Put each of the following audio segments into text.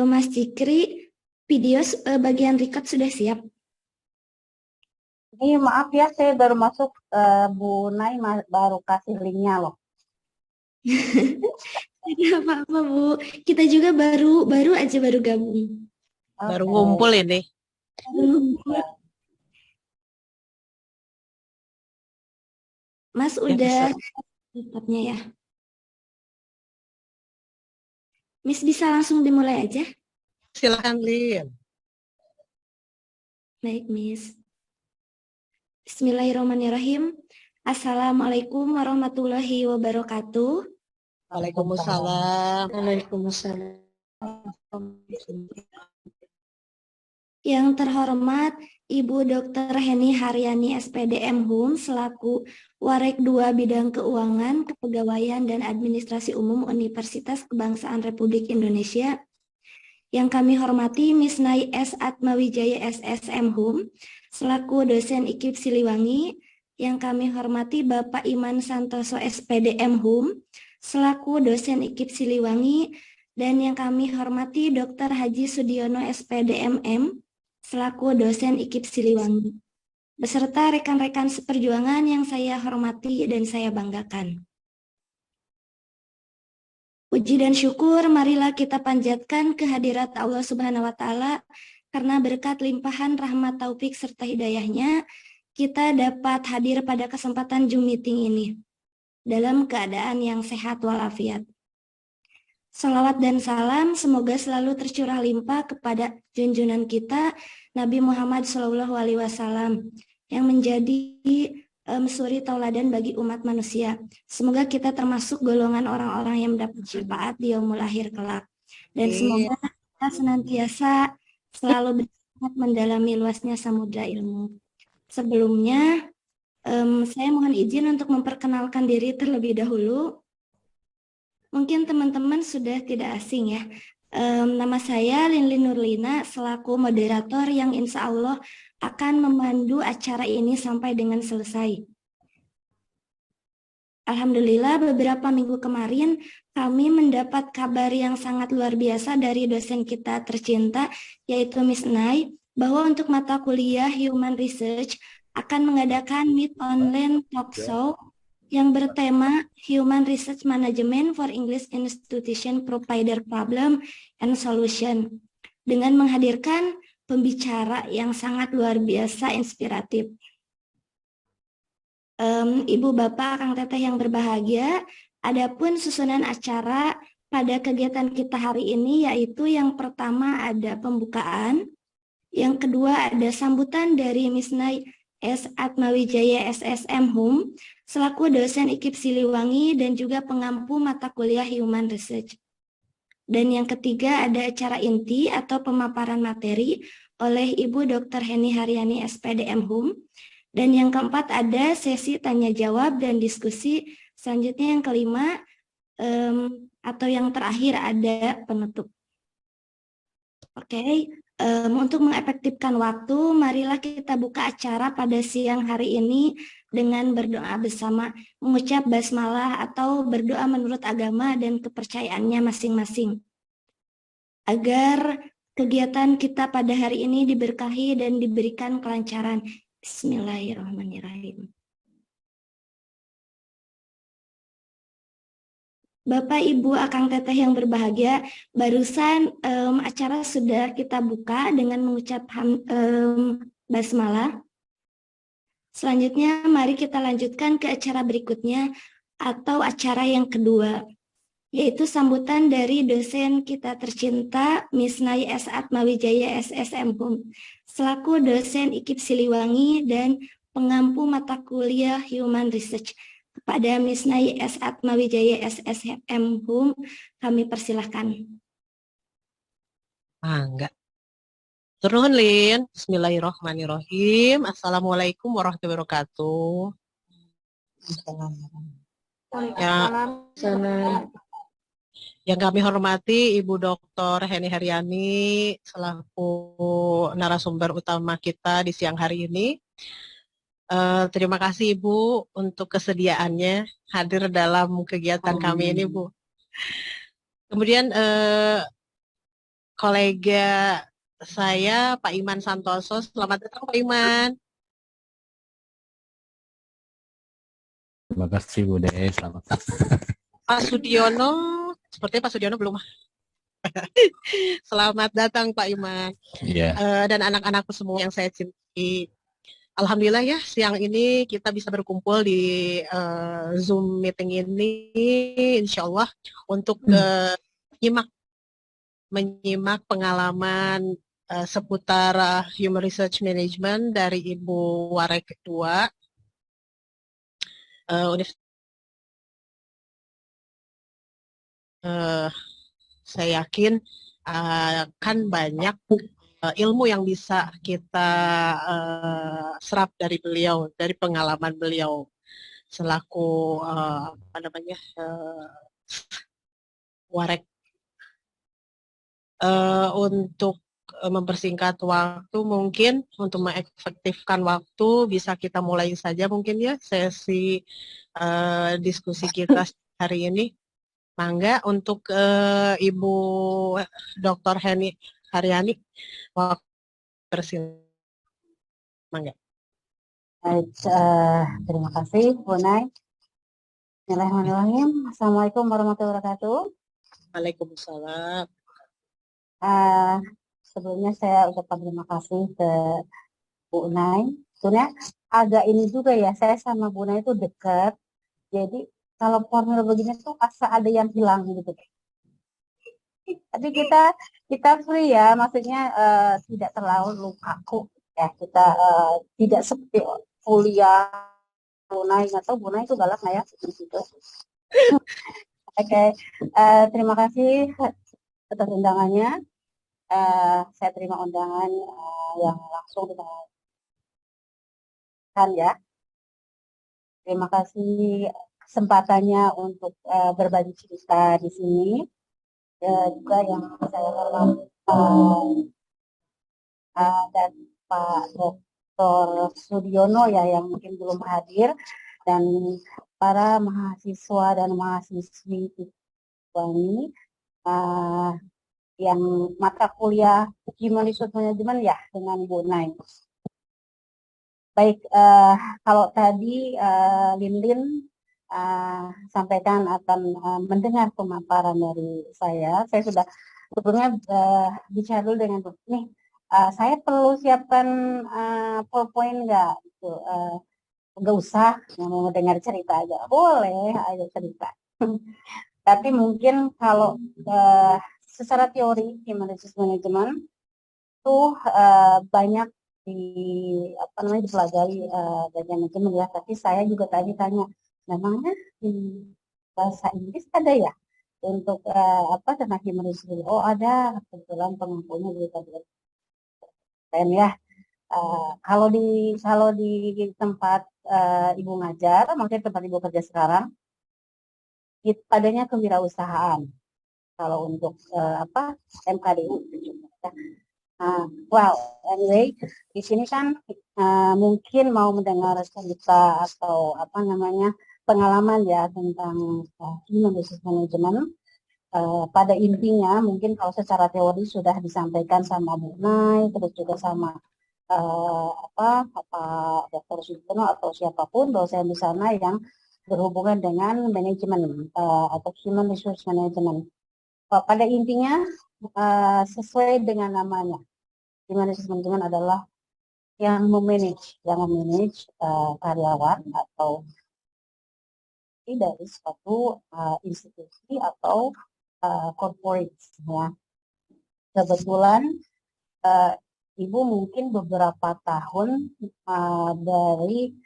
Mas Jikri, video bagian record sudah siap? Ini maaf ya, saya baru masuk, Bu Nay baru kasih linknya loh. Tidak apa-apa, Bu. Kita juga baru aja baru gabung. Baru Oke. ngumpul ini. Mas Ya, udah recordnya ya? Miss bisa langsung dimulai aja? Silahkan, Lin. Baik, Miss. Bismillahirrahmanirrahim. Assalamualaikum warahmatullahi wabarakatuh. Waalaikumsalam. Waalaikumsalam. Yang terhormat Ibu Dr. Heni Haryani SPD MHum selaku Warek 2 Bidang Keuangan, Kepegawaian dan Administrasi Umum Universitas Kebangsaan Republik Indonesia. Yang kami hormati Miss Nai S. Atmawijaya SS MHum selaku dosen IKIP Siliwangi. Yang kami hormati Bapak Iman Santoso SPD MHum selaku dosen IKIP Siliwangi. Dan yang kami hormati Dr. Haji Sudiono SPD MM selaku dosen IKIP Siliwangi, beserta rekan-rekan seperjuangan yang saya hormati dan saya banggakan. Puji dan syukur marilah kita panjatkan kehadirat Allah Subhanahu wa Ta'ala, karena berkat limpahan rahmat taufik serta hidayahnya kita dapat hadir pada kesempatan Zoom meeting ini dalam keadaan yang sehat walafiat. Salawat dan salam semoga selalu tercurah limpah kepada junjungan kita Nabi Muhammad SAW yang menjadi suri tauladan bagi umat manusia. Semoga kita termasuk golongan orang-orang yang mendapat syafaat di yaumul akhir kelak. Dan semoga kita senantiasa selalu bersemangat mendalami luasnya samudra ilmu. Sebelumnya, saya mohon izin untuk memperkenalkan diri terlebih dahulu. Mungkin teman-teman sudah tidak asing ya. Nama saya Linlin Nurlina selaku moderator yang insya Allah akan memandu acara ini sampai dengan selesai. Alhamdulillah beberapa minggu kemarin kami mendapat kabar yang sangat luar biasa dari dosen kita tercinta yaitu Miss Nai, bahwa untuk mata kuliah Human Research akan mengadakan Meet Online Talk Show yang bertema Human Research Management for English Institution Provider Problem and Solution, dengan menghadirkan pembicara yang sangat luar biasa inspiratif. Ibu Bapak Kang Teteh yang berbahagia, adapun susunan acara pada kegiatan kita hari ini yaitu yang pertama ada pembukaan, yang kedua ada sambutan dari Miss Nai S. Atmawijaya SSM HUM selaku dosen IKIP Siliwangi dan juga pengampu mata kuliah Human Research. Dan yang ketiga ada acara inti atau pemaparan materi oleh Ibu Dr. Heni Haryani SPD MHum. Dan yang keempat ada sesi tanya jawab dan diskusi. Selanjutnya yang kelima atau yang terakhir ada penutup. Oke. Untuk mengefektifkan waktu, marilah kita buka acara pada siang hari ini dengan berdoa bersama, mengucap basmalah atau berdoa menurut agama dan kepercayaannya masing-masing. Agar kegiatan kita pada hari ini diberkahi dan diberikan kelancaran. Bismillahirrahmanirrahim. Bapak, Ibu, Akang Teteh yang berbahagia, barusan acara sudah kita buka dengan mengucap basmalah. Selanjutnya, mari kita lanjutkan ke acara berikutnya atau acara yang kedua, yaitu sambutan dari dosen kita tercinta, Miss Nai S. Atmawijaya SSM HUM, selaku dosen IKIP Siliwangi dan pengampu mata kuliah Human Research. Kepada Miss Nai S. Atmawijaya SSM HUM, kami persilahkan. Enggak. Turun, Lin. Bismillahirrahmanirrahim. Assalamualaikum warahmatullahi wabarakatuh. Yang kami hormati Ibu Dr. Heni Haryani selaku narasumber utama kita di siang hari ini. Terima kasih Ibu untuk kesediaannya hadir dalam kegiatan kami ini, Bu. Kemudian kolega saya, Pak Iman Santoso. Selamat datang, Pak Iman. Terima kasih Bu De, selamat datang. Pak Sudiono, sepertinya Pak Sudiono belum. Selamat datang, Pak Iman. Iya. Dan anak-anakku semua yang saya cintai. Alhamdulillah ya, siang ini kita bisa berkumpul di Zoom meeting ini, insya Allah, untuk menyimak pengalaman seputar Human Research Management dari Ibu Warek II, saya yakin kan banyak ilmu yang bisa kita serap dari beliau, dari pengalaman beliau selaku Warek. Untuk mempersingkat waktu, mungkin untuk mengefektifkan waktu bisa kita mulai saja mungkin ya sesi diskusi kita hari ini. Mangga untuk Ibu Dr. Heni Haryani, mangga. Baik, terima kasih Bu Nay. Bismillahirrahmanirrahim. Assalamualaikum warahmatullahi wabarakatuh. Waalaikumsalam. Sebelumnya saya ucapkan terima kasih ke Bu Nay. Sebenarnya agak ini juga ya, saya sama Bu Nay itu dekat. Jadi kalau formula begini tuh asa ada yang hilang gitu. Tapi kita free ya, maksudnya tidak terlalu kaku ya. Kita tidak seperti kuliah Bu Nay, atau Bu Nay itu galak nggak ya gitu. Oke, terima kasih atas undangannya. Saya terima undangan yang langsung dengan ya. Terima kasih kesempatannya untuk berbagi cerita di sini. Juga yang saya hormati dan Pak Dr. Sudiono ya yang mungkin belum hadir, dan para mahasiswa dan mahasiswi ini yang mata kuliah Human Resource Management ya dengan Bu Nay. Baik, kalau tadi Lin sampaikan akan mendengar pemaparan dari saya sudah sebelumnya bicara dulu dengan Bu. Nih, saya perlu siapkan PowerPoint nggak? Gitu. Nggak usah, mau dengar cerita aja. Boleh, ayo cerita. Tapi mungkin kalau secara teori Human Resource Management itu banyak dipelajari bagian manajemen ya. Tapi saya juga tadi tanya, namanya di bahasa Inggris ada ya untuk tentang Human Resource? Oh ada, kebetulan pengakunya juga keren ya. Kalau di tempat Ibu ngajar, mungkin tempat Ibu kerja sekarang, adanya kewirausahaan. Kalau untuk MKDU. Wow, anyway, di sini kan mungkin mau mendengar cerita atau pengalaman ya tentang Human Resource Management. Pada intinya mungkin kalau secara teori sudah disampaikan sama Bu Nay, terus juga sama Dr. Sudiono atau siapapun dosen di sana yang berhubungan dengan manajemen atau Human Resource Management. Pada intinya sesuai dengan namanya, Human Resource Management adalah yang memanage karyawan atau dari suatu institusi atau corporate ya. Kebetulan Ibu mungkin beberapa tahun dari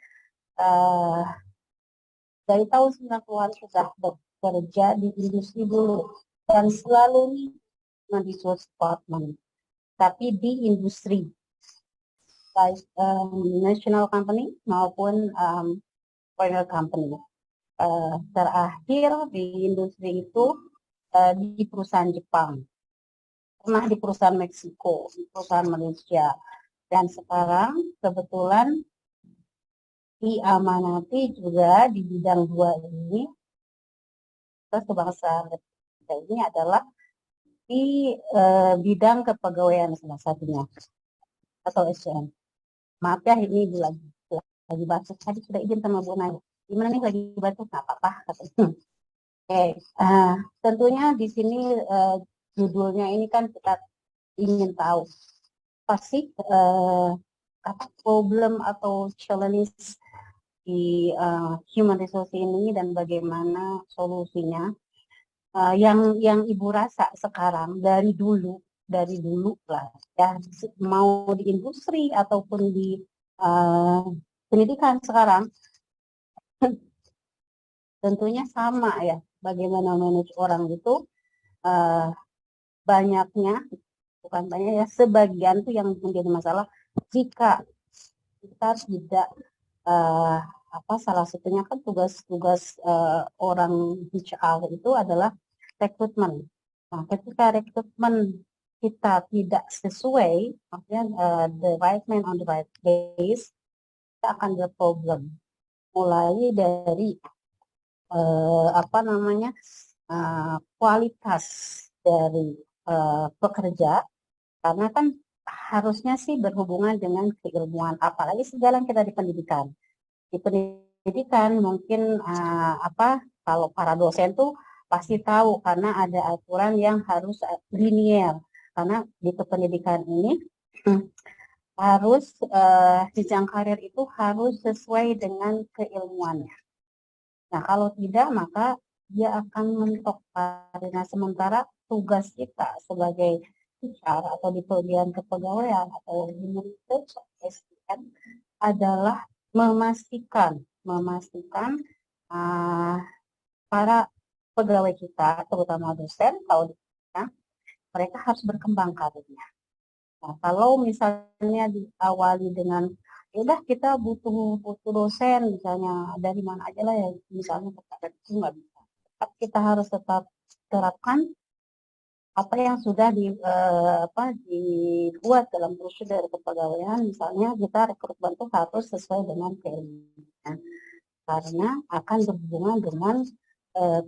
tahun 90-an sudah bekerja di industri dulu dan selalu di resource department, tapi di industri baik national company maupun foreign company. Terakhir di industri itu di perusahaan Jepang, pernah di perusahaan Meksiko, di perusahaan Malaysia, dan sekarang kebetulan diamanati juga di bidang 2 ini. Kebangsaan kita ini adalah di bidang kepegawaian salah satunya atau SCM. Maaf ya, ini lagi batuk. Tadi sudah izin sama Bu Nay. Gimana nih lagi batuk? Nggak apa-apa katanya. Oke, tentunya di sini judulnya ini kan kita ingin tahu pasti apa problem atau challenge di human resource ini dan bagaimana solusinya. Yang Ibu rasa sekarang dari dulu lah ya, mau di industri ataupun di pendidikan sekarang tentunya sama ya, bagaimana manage orang itu banyaknya, bukan banyak ya, sebagian tuh yang menjadi masalah jika kita tidak salah satunya kan tugas-tugas orang HR itu adalah rekrutmen. Nah, ketika rekrutmen kita tidak sesuai, maksudnya the right man on the right place, kita akan berproblem. Mulai dari kualitas dari pekerja, karena kan harusnya sih berhubungan dengan keilmuan, apalagi sejalan kita di pendidikan. Di pendidikan mungkin kalau para dosen tuh pasti tahu karena ada aturan yang harus linier, karena di kependidikan ini harus jenjang karir itu harus sesuai dengan keilmuannya. Nah, kalau tidak maka dia akan mentok karena sementara tugas kita sebagai HR atau di bagian kepegawaian atau human resource SDM adalah memastikan para pegawai kita, terutama dosen, mereka harus berkembang karirnya. Nah, kalau misalnya diawali dengan ya udah kita butuh dosen misalnya dari mana aja lah ya, misalnya itu nggak bisa. Kita harus tetap terapkan apa yang sudah dibuat dalam prosedur kepegawaian. Misalnya kita rekrutmen itu harus sesuai dengan keilmuan, karena akan berhubungan dengan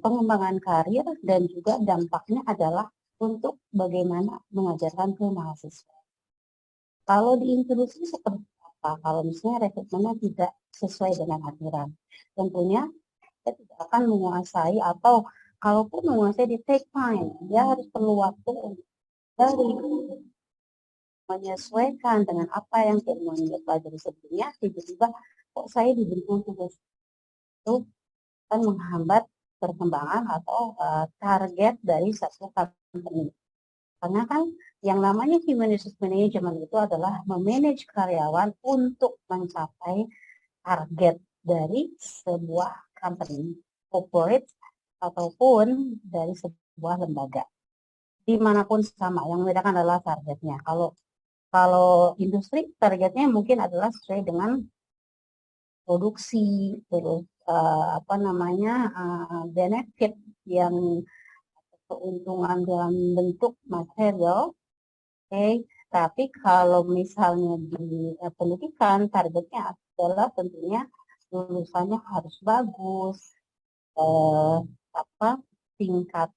pengembangan karir dan juga dampaknya adalah untuk bagaimana mengajarkan ke mahasiswa. Kalau di industri seperti apa? Kalau misalnya rekrutmennya tidak sesuai dengan aturan, tentunya kita tidak akan menguasai, atau kalaupun menguasai di take time, dia harus perlu waktu dari menyesuaikan dengan apa yang keilmuan dia pelajari sebelumnya. Tiba-tiba kok saya diberikan tugas itu akan menghambat perkembangan atau target dari satu company. Karena kan yang namanya human resource management itu adalah memanage karyawan untuk mencapai target dari sebuah company, corporate, ataupun dari sebuah lembaga. Dimanapun sama, yang membedakan adalah targetnya. Kalau industri, targetnya mungkin adalah sesuai dengan produksi, terus benefit yang keuntungan dalam bentuk material. Tapi kalau misalnya di pendidikan, targetnya adalah tentunya lulusannya harus bagus, tingkat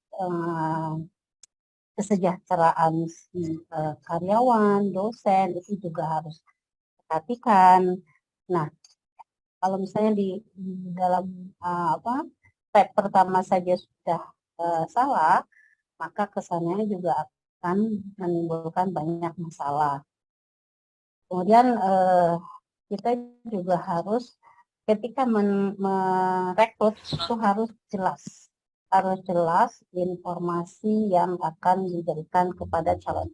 kesejahteraan si karyawan, dosen itu juga harus diperhatikan. Nah, kalau misalnya di dalam step pertama saja sudah salah, maka kesannya juga akan menimbulkan banyak masalah. Kemudian kita juga harus ketika merekrut itu harus jelas informasi yang akan diberikan kepada calon.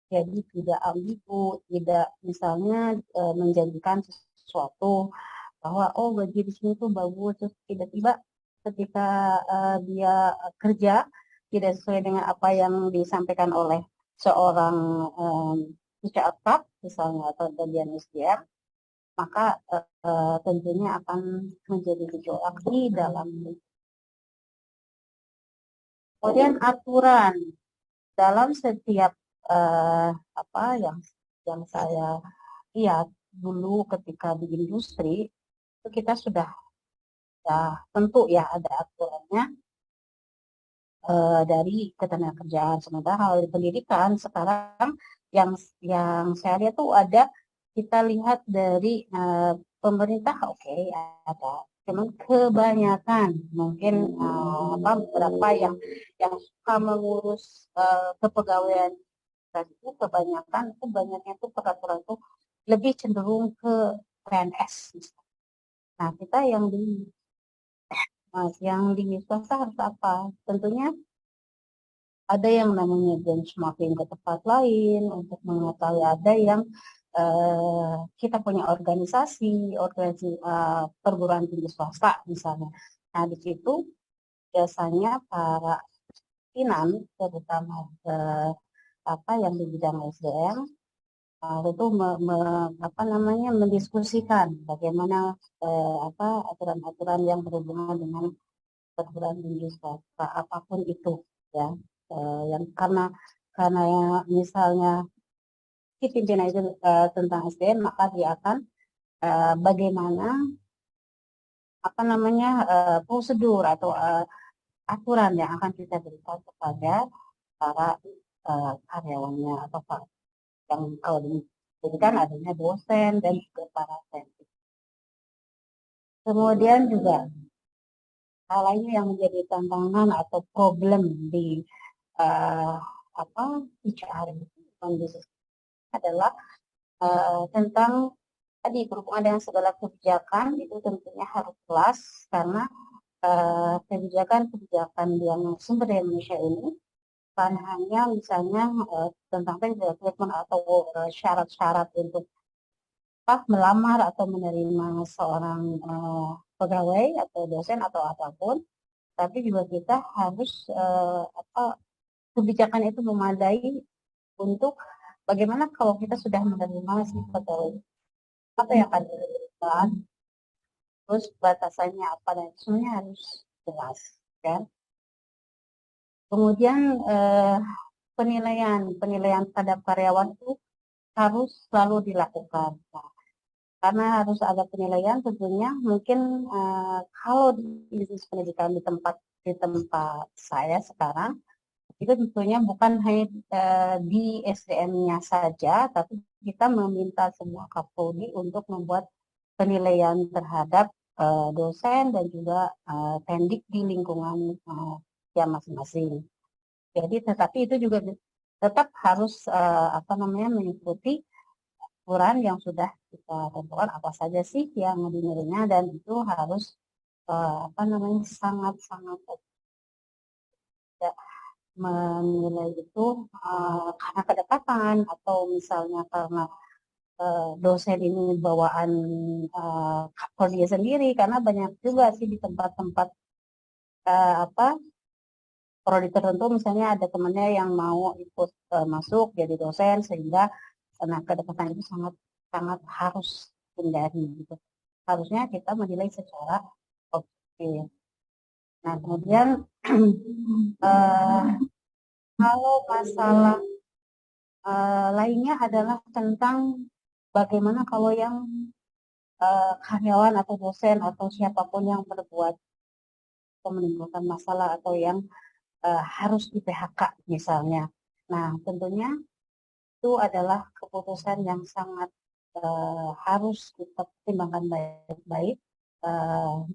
Jadi tidak ambigu, tidak misalnya menjanjikan sesuatu bahwa gaji di sini tuh bagus, terus tiba-tiba ketika dia kerja tidak sesuai dengan apa yang disampaikan oleh seorang HR staff misalnya atau bagian SDM, maka tentunya akan menjadi gejolak di dalam. Kemudian aturan dalam setiap yang saya lihat dulu ketika di industri itu kita sudah tentu ya ada aturannya. dari ketenagakerjaan. Sementara kalau di pendidikan sekarang yang saya lihat tuh ada, kita lihat dari pemerintah, oke, ada, cuman kebanyakan mungkin beberapa yang suka mengurus kepegawaian itu banyaknya tuh peraturan tuh lebih cenderung ke PNS. Nah, kita yang di swasta harus apa? Tentunya ada yang namanya benchmarking ke tempat lain untuk mengetahui, ada yang kita punya organisasi perguruan tinggi swasta misalnya. Nah, di situ biasanya para pimpinan, terutama yang di bidang SDM, itu mendiskusikan bagaimana aturan-aturan yang berhubungan dengan perguruan tinggi swasta apapun itu, ya. Yang karena misalnya si pimpinan itu tentang SDM, maka dia akan bagaimana prosedur atau aturan yang akan kita berikan kepada para karyawannya, atau yang kalau diberikan adanya dosen dan juga para pendidik. Kemudian juga hal lainnya yang menjadi tantangan atau problem di HR adalah tentang tadi berhubungan dengan segala kebijakan. Itu tentunya harus jelas, karena kebijakan yang sumber daya manusia ini bukan hanya misalnya tentang rekrutmen atau syarat-syarat untuk melamar atau menerima seorang pegawai atau dosen atau apapun, tapi juga kita harus kebijakan itu memadai untuk bagaimana kalau kita sudah menerima si pegawai, apa yang akan dilakukan, terus batasannya apa, dan semuanya harus jelas, kan? Kemudian penilaian terhadap karyawan itu harus selalu dilakukan. Nah, karena harus ada penilaian, tentunya mungkin kalau di bisnis pendidikan di tempat saya sekarang, itu tentunya bukan hanya di SDM-nya saja, tapi kita meminta semua Kapolri untuk membuat penilaian terhadap dosen dan juga pendik di lingkungan yang masing-masing. Jadi, tetapi itu juga tetap harus mengikuti aturan yang sudah kita tentukan, apa saja sih yang dinilainya, dan itu harus sangat-sangat menilai itu karena kedekatan, atau misalnya karena dosen ini bawaan Kapolri sendiri, karena banyak juga sih di tempat-tempat prodi tertentu, misalnya ada temannya yang mau ikut masuk jadi dosen, sehingga kedekatan itu sangat harus hindari gitu. Harusnya kita menilai secara objektif. Nah, kemudian kalau masalah lainnya adalah tentang bagaimana kalau yang karyawan atau dosen atau siapapun yang berbuat atau menimbulkan masalah, atau yang harus di PHK misalnya. Nah, tentunya itu adalah keputusan yang sangat harus kita pertimbangkan baik-baik.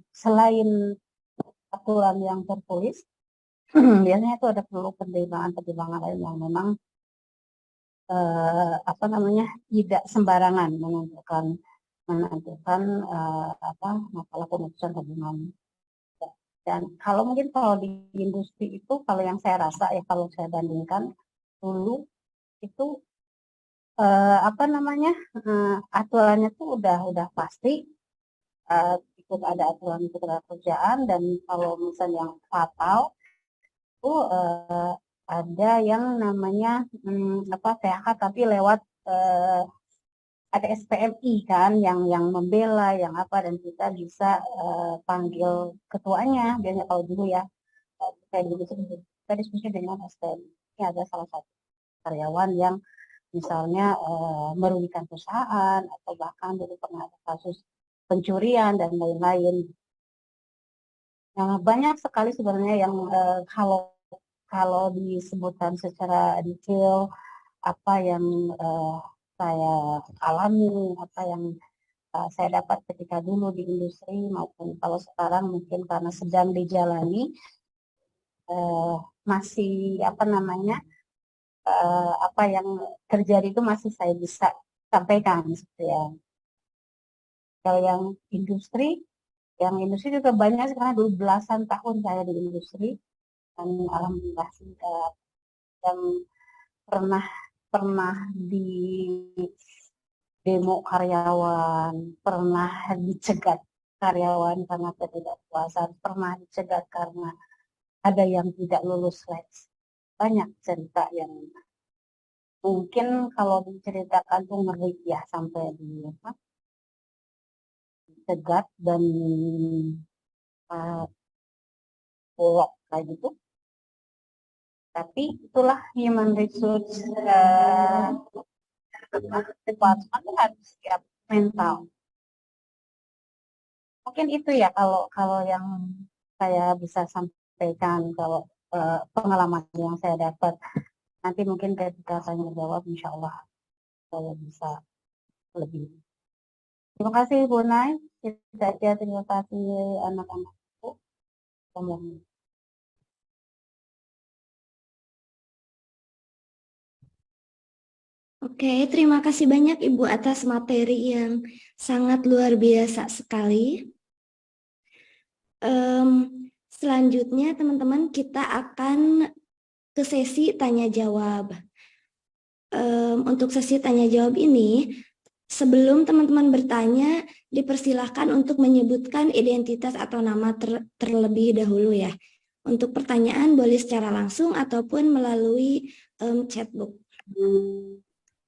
Selain aturan yang tertulis, biasanya itu ada perlu pertimbangan lain yang memang tidak sembarangan menentukan masalah pemutusan hubungan. Dan kalau di industri itu, kalau yang saya rasa ya, kalau saya bandingkan dulu itu aturannya tuh udah pasti, ikut ada aturan ketenagakerjaan, dan kalau misalnya yang fatal itu ada yang namanya PHK, tapi lewat ada SPMI kan yang membela, yang apa, dan kita bisa panggil ketuanya. Biasanya kalau dulu ya, kita diskusi dengan SPMI. Ini ada salah satu karyawan yang misalnya merugikan perusahaan, atau bahkan dulu pernah ada kasus pencurian dan lain-lain. Nah, banyak sekali sebenarnya yang kalau kalau disebutkan secara detail apa yang saya alami, apa yang saya dapat ketika dulu di industri maupun kalau sekarang mungkin karena sedang dijalani, masih apa namanya, apa yang terjadi itu masih saya bisa sampaikan gitu ya. Kalau yang industri juga banyak sekarang, dulu belasan tahun saya di industri dan alhamdulillah sih, dan pernah di demo karyawan, pernah dicegat karyawan karena ketidakpuasan, pernah dicegat karena ada yang tidak lulus seleksi. Banyak cerita yang mungkin kalau diceritakan tuh ngeri ya, sampai dicegat dan bolok kayak gitu. Tapi itulah human resource department tuh harus siap mental. Mungkin itu ya kalau yang saya bisa sampaikan, kalau pengalaman yang saya dapat. Nanti mungkin ketika tanya jawab, insya Allah saya bisa lebih. Terima kasih Bu Nay. Terima kasih anak-anakku. Oke, terima kasih banyak Ibu atas materi yang sangat luar biasa sekali. Selanjutnya teman-teman kita akan ke sesi tanya jawab. Untuk sesi tanya jawab ini, sebelum teman-teman bertanya, dipersilahkan untuk menyebutkan identitas atau nama terlebih dahulu ya. Untuk pertanyaan boleh secara langsung ataupun melalui chatbox.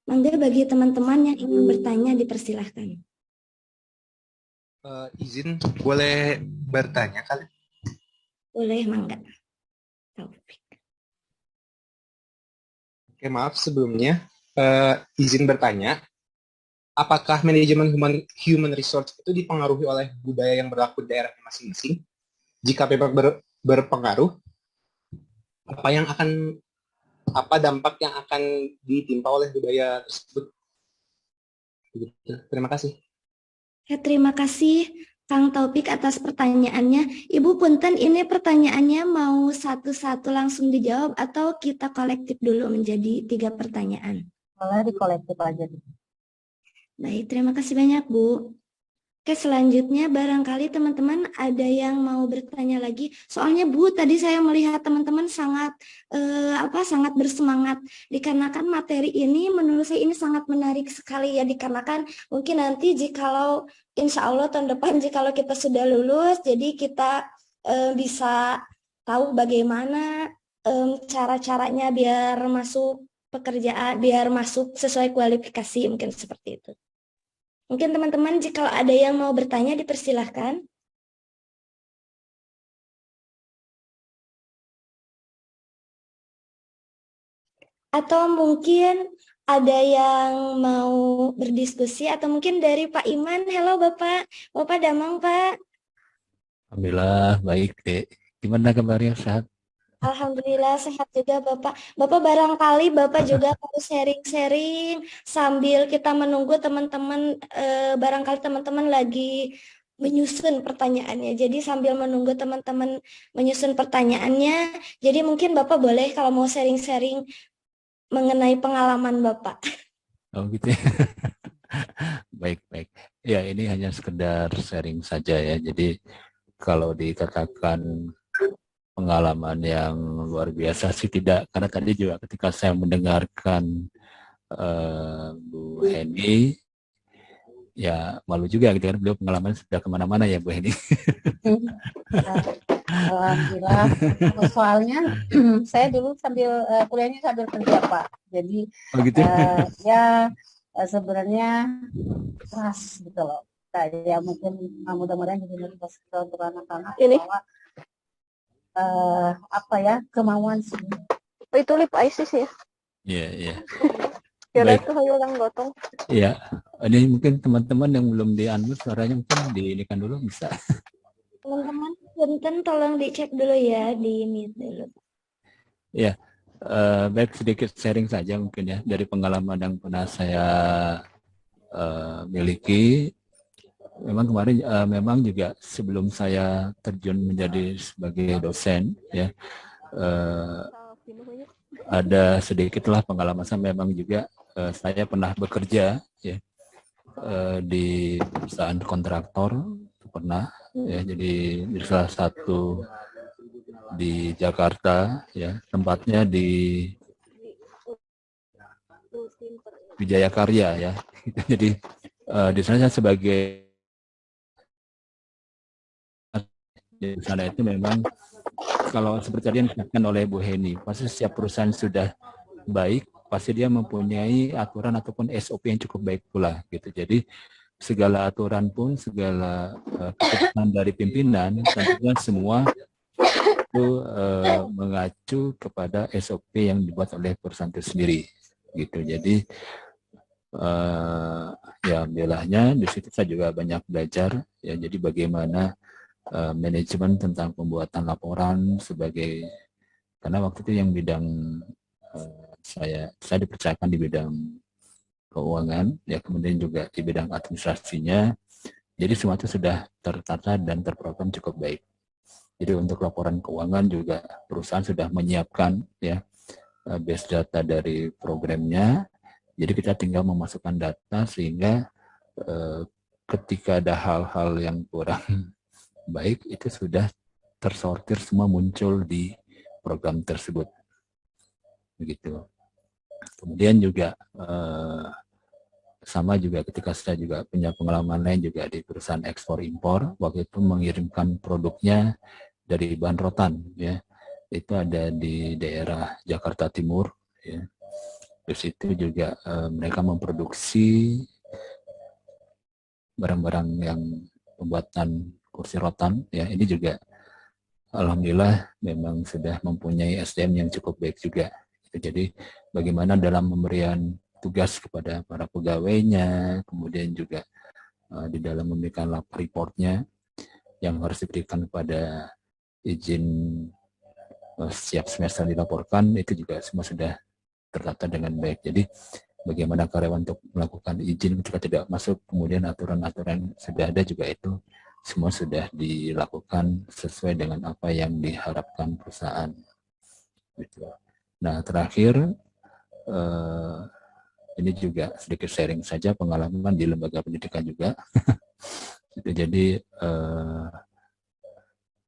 Mangga bagi teman-teman yang ingin bertanya dipersilahkan. Izin boleh bertanya kali? Boleh, Mangga. Oke, maaf sebelumnya. Izin bertanya, apakah manajemen human resource itu dipengaruhi oleh budaya yang berlaku di daerah masing-masing? Jika memang berpengaruh, apa dampak yang akan ditimpa oleh budaya tersebut? Terima kasih. Ya, terima kasih Kang Taufik atas pertanyaannya. Ibu punten, ini pertanyaannya mau satu-satu langsung dijawab atau kita kolektif dulu menjadi 3 pertanyaan? Boleh dikolektif aja. Baik, terima kasih banyak Bu. Oke, selanjutnya barangkali teman-teman ada yang mau bertanya lagi. Soalnya Bu, tadi saya melihat teman-teman sangat sangat bersemangat dikarenakan materi ini menurut saya ini sangat menarik sekali ya, dikarenakan mungkin nanti jikalau insya Allah tahun depan jikalau kita sudah lulus, jadi kita bisa tahu bagaimana cara-caranya biar masuk pekerjaan, biar masuk sesuai kualifikasi, mungkin seperti itu. Mungkin teman-teman jika ada yang mau bertanya dipersilahkan. Atau mungkin ada yang mau berdiskusi atau mungkin dari Pak Iman. Halo Bapak, Bapak Damang Pak. Alhamdulillah baik Dek. Gimana kabarnya, sehat? Alhamdulillah sehat juga Bapak. Bapak barangkali Bapak juga mau sharing-sharing sambil kita menunggu teman-teman, barangkali teman-teman lagi menyusun pertanyaannya. Jadi sambil menunggu teman-teman menyusun pertanyaannya, jadi mungkin Bapak boleh kalau mau sharing-sharing mengenai pengalaman Bapak. Oh gitu ya. Baik-baik. Ya ini hanya sekedar sharing saja ya. Jadi kalau dikatakan pengalaman yang luar biasa sih tidak, karena tadi juga ketika saya mendengarkan Bu Heni, ya malu juga gitu kan, beliau pengalaman sudah kemana-mana ya Bu Heni. Alhamdulillah. Soalnya saya dulu kuliahnya sambil kerja Pak, jadi gitu? Ya sebenarnya keras gitu loh. Ya mungkin mudah-mudahan jadi motivasi untuk anak-anak bahwa kemauan sih. Oh, itu lip ISIS ya? Iya, iya. Kira itu hilang gotong. Iya, ini mungkin teman-teman yang belum di-unmute suaranya mungkin diinikan dulu bisa. Teman-teman, punten tolong dicek dulu ya, di mute dulu. Ya, baik sedikit sharing saja mungkin ya dari pengalaman yang pernah saya miliki. Memang kemarin memang juga sebelum saya terjun menjadi sebagai dosen ya ada sedikitlah pengalaman saya. Memang juga saya pernah bekerja ya di perusahaan kontraktor, pernah ya, jadi di salah satu di Jakarta ya, tempatnya di Wijaya Karya ya. Jadi di sana saya sebagai di sana itu memang kalau seperti tadi yang dikatakan oleh Bu Heni, pasti setiap perusahaan sudah baik, pasti dia mempunyai aturan ataupun SOP yang cukup baik pula gitu. Jadi segala aturan pun, segala keputusan dari pimpinan, tentunya semua itu mengacu kepada SOP yang dibuat oleh perusahaan itu sendiri gitu. Jadi ya alhamdulillahnya di situ saya juga banyak belajar ya. Jadi bagaimana manajemen tentang pembuatan laporan sebagai, karena waktu itu yang bidang saya dipercayakan di bidang keuangan ya, kemudian juga di bidang administrasinya. Jadi semua itu sudah tertata dan terprogram cukup baik. Jadi untuk laporan keuangan juga perusahaan sudah menyiapkan ya base data dari programnya. Jadi kita tinggal memasukkan data sehingga ketika ada hal-hal yang kurang baik itu sudah tersortir semua muncul di program tersebut. Begitu. Kemudian juga sama juga ketika saya juga punya pengalaman lain juga di perusahaan ekspor impor, waktu itu mengirimkan produknya dari bahan rotan ya. Itu ada di daerah Jakarta Timur ya. Terus itu juga mereka memproduksi barang-barang yang pembuatan kursi rotan ya. Ini juga alhamdulillah memang sudah mempunyai SDM yang cukup baik juga. Jadi bagaimana dalam pemberian tugas kepada para pegawainya, kemudian juga di dalam memberikan reportnya yang harus diberikan kepada izin setiap semester dilaporkan, itu juga semua sudah tertata dengan baik. Jadi bagaimana karyawan untuk melakukan izin ketika tidak masuk, kemudian aturan-aturan sudah ada juga itu semua sudah dilakukan sesuai dengan apa yang diharapkan perusahaan. Gitu. Nah terakhir ini juga sedikit sharing saja pengalaman di lembaga pendidikan juga. Gitu. Jadi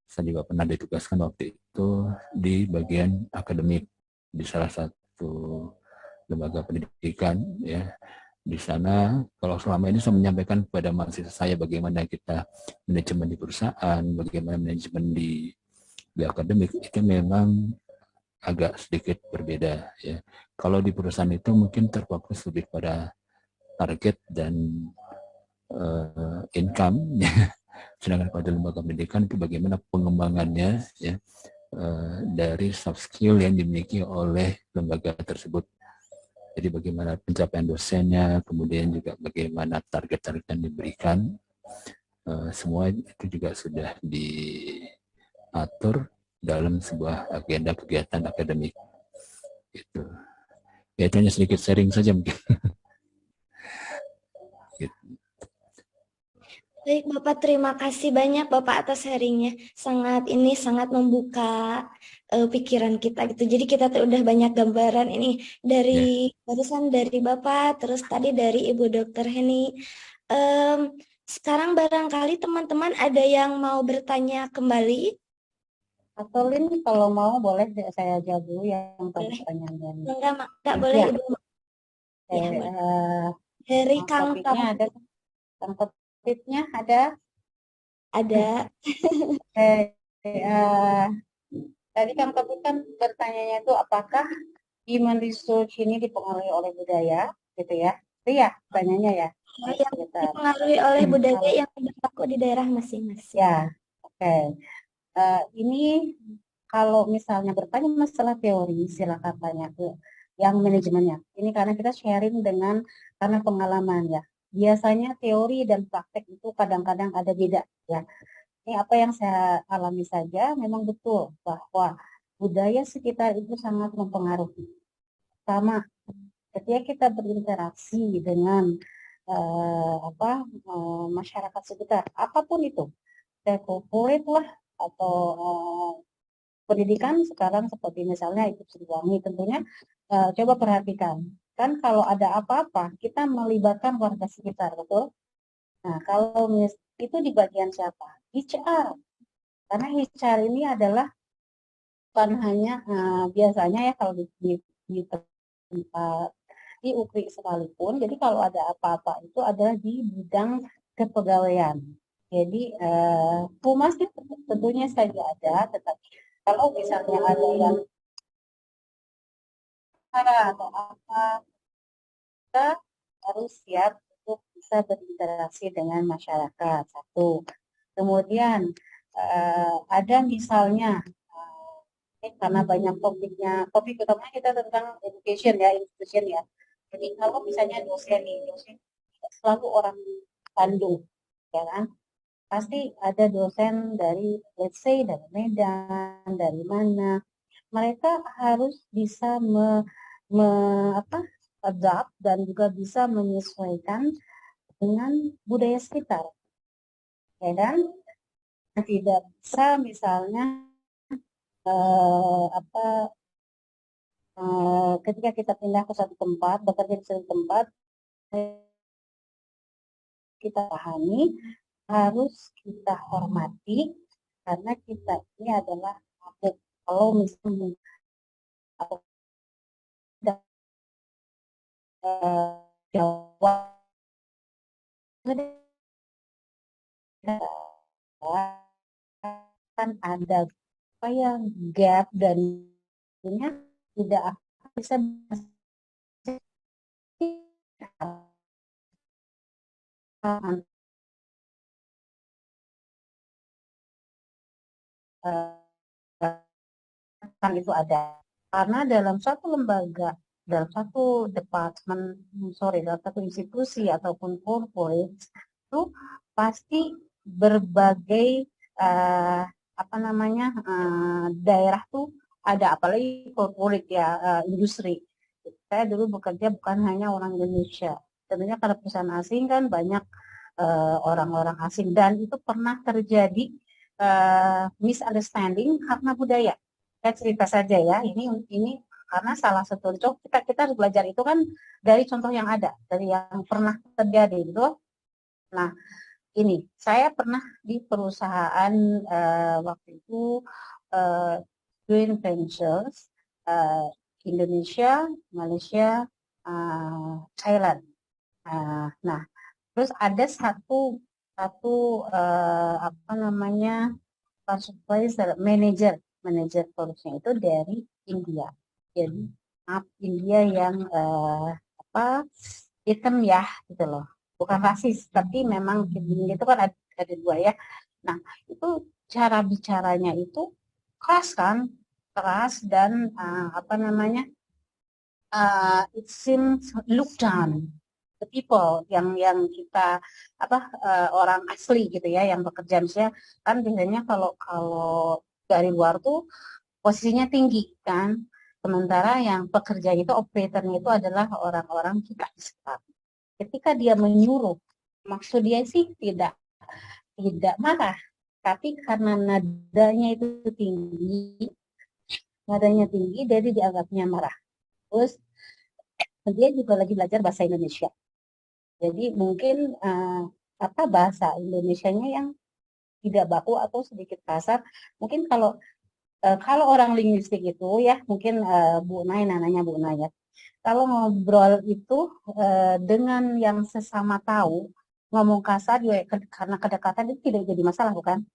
saya juga pernah ditugaskan waktu itu di bagian akademik di salah satu lembaga pendidikan ya. Di sana kalau selama ini saya menyampaikan kepada mahasiswa saya bagaimana kita manajemen di perusahaan, bagaimana manajemen di akademik, itu memang agak sedikit berbeda ya. Kalau di perusahaan itu mungkin terfokus lebih pada target dan income ya. Sedangkan pada lembaga pendidikan itu bagaimana pengembangannya ya dari soft skill yang dimiliki oleh lembaga tersebut. Jadi bagaimana pencapaian dosennya, kemudian juga bagaimana target-target yang diberikan, semua itu juga sudah diatur dalam sebuah agenda kegiatan akademik. Gitu. Ya itu hanya sedikit sharing saja mungkin. Gitu. Baik Bapak, terima kasih banyak Bapak atas sharingnya. Sangat membuka pikiran kita gitu. Jadi kita tuh udah banyak gambaran ini dari barusan dari Bapak, terus tadi dari Ibu Dr. Heni. Sekarang barangkali teman-teman ada yang mau bertanya kembali. Atau Lin kalau mau boleh saya jawab dulu yang tadi pertanyaannya. Enggak boleh Ibu. Ya, dari Kang topiknya ada, Kang topiknya ada. Tadi Kang Topik kan bertanyanya itu apakah human research ini dipengaruhi oleh budaya, gitu ya? Itu ya pertanyaannya ya. Yang dipengaruhi oleh budaya yang berlaku di daerah masing-masing. Ya, oke. Ini kalau misalnya bertanya masalah teori, silakan tanya ke yang manajemennya. Ini karena kita sharing karena pengalaman ya. Biasanya teori dan praktek itu kadang-kadang ada beda ya. Ini apa yang saya alami saja, memang betul bahwa budaya sekitar itu sangat mempengaruhi. Pertama, ketika kita berinteraksi dengan masyarakat sekitar, apapun itu, corporate lah atau pendidikan sekarang seperti misalnya itu Siliwangi, tentunya coba perhatikan, kan kalau ada apa-apa kita melibatkan warga sekitar, betul? Nah, kalau itu di bagian siapa? HR. Karena HR ini adalah bukan hanya biasanya ya kalau di tempat di UPI sekalipun, jadi kalau ada apa-apa itu adalah di bidang kepegawaian. Jadi humas tentunya saja ada, tetapi kalau misalnya ada yang atau apa, kita harus siap untuk bisa berinteraksi dengan masyarakat. Satu. Kemudian ada misalnya karena banyak topik utamanya kita tentang education ya, institution ya. Jadi kalau misalnya dosen selalu orang Bandung, ya kan? Pasti ada dosen dari, let's say dari Medan, dari mana. Mereka harus bisa adapt dan juga bisa menyesuaikan dengan budaya sekitar, ya kan? Tidak bisa misalnya ketika kita pindah ke satu tempat, bekerja di satu tempat, kita pahami, harus kita hormati, karena kita ini adalah kalau misalnya Jawa kan ada apa yang gap dan tidak bisa kan itu ada, karena dalam satu lembaga, dalam satu departemen, dalam satu institusi ataupun corporate itu pasti berbagai daerah tuh ada, apalagi corporate ya, industri. Saya dulu bekerja bukan hanya orang Indonesia, tentunya karena perusahaan asing kan banyak orang-orang asing, dan itu pernah terjadi misunderstanding karena budaya. Saya cerita saja ya, ini karena salah satu contoh kita harus belajar itu kan dari contoh yang ada, dari yang pernah terjadi gitu. Nah, ini saya pernah di perusahaan waktu itu joint ventures Indonesia, Malaysia, Thailand. Nah, terus ada satu supervisor, manajer produksinya itu dari India. Jadi India yang hitam ya gitu loh, bukan rasis, tapi memang itu kan ada dua ya. Nah, itu cara bicaranya itu keras kan, keras dan it seems look down the people yang kita orang asli gitu ya, yang bekerja. Misalnya kan biasanya kalau dari luar tuh posisinya tinggi kan, sementara yang pekerja itu, operatornya itu adalah orang-orang kita di sekitar. Ketika dia menyuruh, maksud dia sih tidak marah, tapi karena nadanya tinggi, jadi dianggapnya marah. Terus dia juga lagi belajar bahasa Indonesia. Jadi mungkin bahasa Indonesianya yang tidak baku atau sedikit kasar. Mungkin kalau orang linguistik itu ya, mungkin Bu Nay, nanya Bu Nay ya. Kalau ngobrol itu dengan yang sesama tahu, ngomong kasar juga karena kedekatan itu tidak jadi masalah, bukan?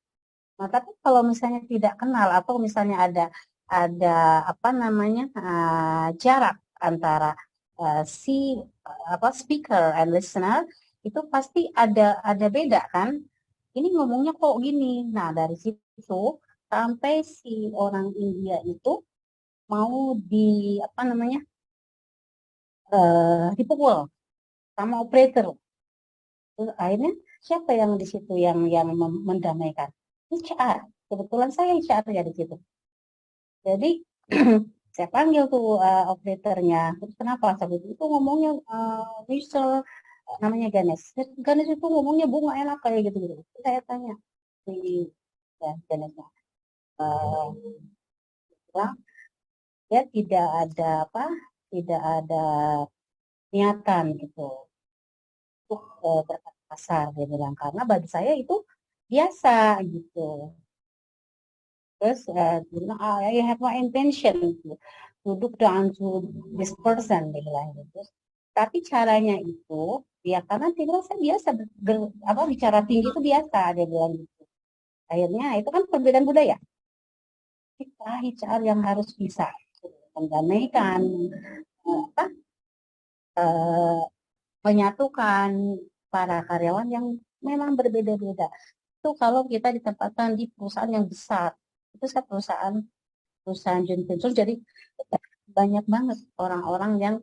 Nah, tapi kalau misalnya tidak kenal atau misalnya ada jarak antara speaker and listener, itu pasti ada beda kan? Ini ngomongnya kok gini. Nah, dari situ sampai si orang India itu mau dipukul sama operator. Terus akhirnya siapa yang di situ yang mendamaikan? HR. Kebetulan saya HR ya di situ. Jadi saya panggil tuh operatornya. Terus kenapa? Saat itu ngomongnya Mister namanya Ganesh. Ganesh itu ngomongnya bunga enak kayak gitu-gitu. Saya tanya di ya, Ganeshnya. Bilang, ya tidak ada apa, tidak ada niatan gitu untuk berkata kasar dia bilang karena bagi saya itu biasa gitu. Terus dia bilang, I have no intention to look down to this person dia bilang gitu. Tapi caranya itu ya karena dia bilang saya biasa apa bicara tinggi itu biasa dia bilang gitu. Akhirnya itu kan perbedaan budaya. Kita HR yang harus bisa mendamaikan apa menyatukan para karyawan yang memang berbeda-beda. Itu kalau kita ditempatkan di perusahaan yang besar. Itu saya perusahaan joint venture, jadi banyak banget orang-orang yang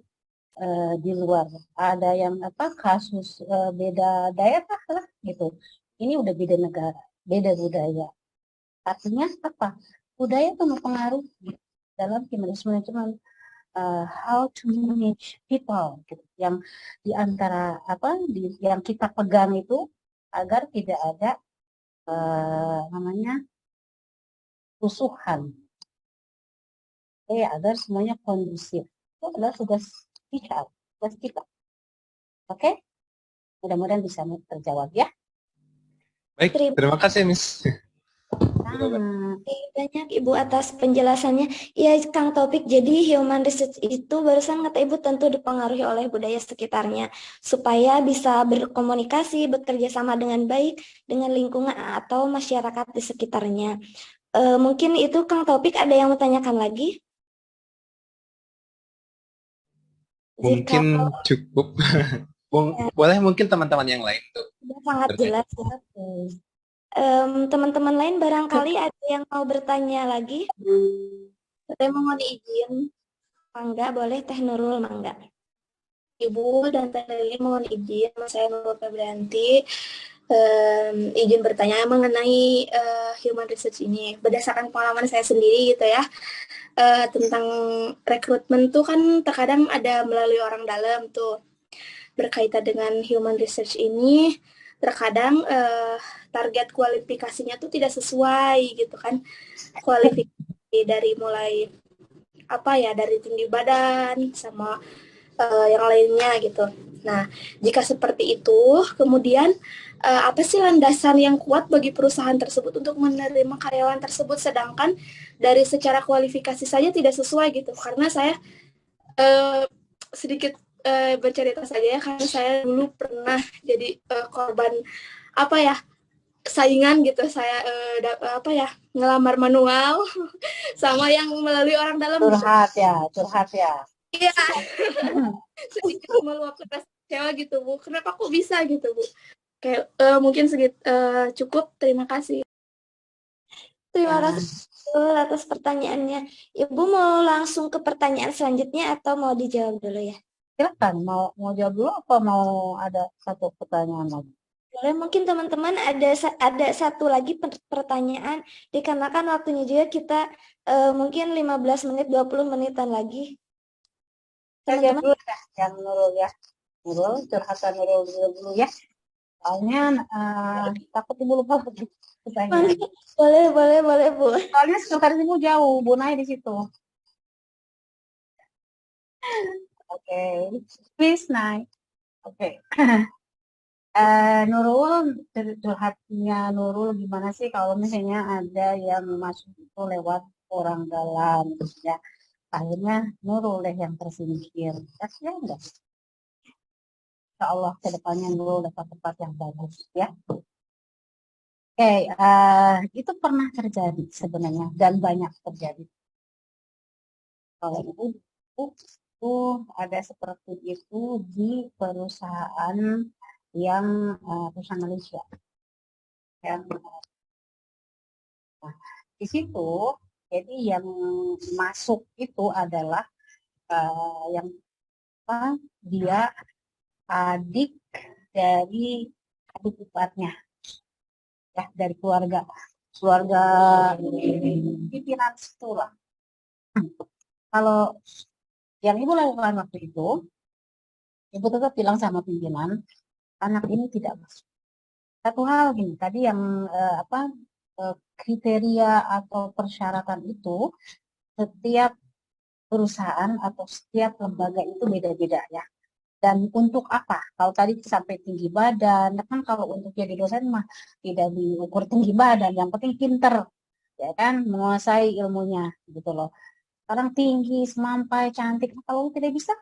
di luar. Ada yang apa kasus beda daerah lah gitu. Ini udah beda negara, beda budaya. Artinya apa? Budaya itu mempengaruhi dalam human management how to manage people gitu. Yang di antara apa yang kita pegang itu agar tidak ada namanya rusuhan. Agar semuanya kondusif. Itu adalah tugas kita, tugas kita. Oke? Mudah-mudahan bisa terjawab ya. Baik, terima kasih Miss. Banyak Ibu atas penjelasannya. Ya, Kang Taufik, jadi human research itu barusan kata Ibu tentu dipengaruhi oleh budaya sekitarnya supaya bisa berkomunikasi, bekerja sama dengan baik dengan lingkungan atau masyarakat di sekitarnya. Mungkin itu Kang Taufik ada yang mau tanyakan lagi? Jika Mungkin cukup. Boleh mungkin teman-teman yang lain tuh. sudah sangat jelas ya. Teman-teman lain barangkali ada yang mau bertanya lagi? Saya mohon izin. Mangga, boleh Teh Nurul, mangga. Ibu dan Teh Lili mohon izin, saya Nurul Febrianti, izin bertanya mengenai human research ini. Berdasarkan pengalaman saya sendiri gitu ya, tentang rekrutmen tuh kan terkadang ada melalui orang dalam tuh. Berkaitan dengan human research ini, terkadang target kualifikasinya tuh tidak sesuai gitu kan. Kualifikasi dari mulai apa ya, dari tinggi badan sama yang lainnya gitu. Nah, jika seperti itu, kemudian apa sih landasan yang kuat bagi perusahaan tersebut untuk menerima karyawan tersebut sedangkan dari secara kualifikasi saja tidak sesuai gitu. Karena saya sedikit bercerita saja ya, karena saya dulu pernah jadi korban apa ya, saingan gitu. Saya apa ya, ngelamar manual sama yang melalui orang dalam. Curhat ya. Iya. Sedikit meluapkan rasa kecewa gitu Bu. Kenapa kok bisa gitu Bu? Kayak mungkin cukup. Terima kasih. Terima kasih atas pertanyaannya. Ibu mau langsung ke pertanyaan selanjutnya atau mau dijawab dulu ya? Silakan, mau jawab dulu apa mau ada satu pertanyaan lagi? Boleh, mungkin teman-teman ada satu lagi pertanyaan, dikarenakan waktunya juga kita mungkin 15 menit, 20 menitan lagi. Saya jawab dulu ya, yang Nurul ya. Nurul, curhatan Nurul dulu ya. Soalnya takut Ibu lupa pertanyaan. Boleh Bu. Soalnya sekitar Ibu jauh, Bu Nay di situ. Oke, please Nay. Oke. Nurul, curhatnya Nurul gimana sih kalau misalnya ada yang masuk itu lewat orang dalam, ya. Akhirnya Nurul deh yang tersingkir. Kasihan enggak? Insya Allah ke depannya Nurul dapat tempat yang bagus ya. Oke, itu pernah terjadi sebenarnya dan banyak terjadi. Kalau Ibu itu ada seperti itu di perusahaan yang perusahaan Malaysia. Ya. Nah, di situ jadi yang masuk itu adalah yang apa, dia adik dari adik iparnya, ya, dari keluarga pimpinan situ lah. Kalau yang ibu lakukan waktu itu, ibu tetap bilang sama pimpinan, anak ini tidak masuk. Satu hal gini, tadi yang kriteria atau persyaratan itu setiap perusahaan atau setiap lembaga itu beda-beda ya. Dan untuk apa? Kalau tadi sampai tinggi badan, kan kalau untuk jadi dosen mah tidak diukur tinggi badan, yang penting pinter, ya kan, menguasai ilmunya gitu loh. Sekarang tinggi, semampai, cantik, kalau tidak bisa,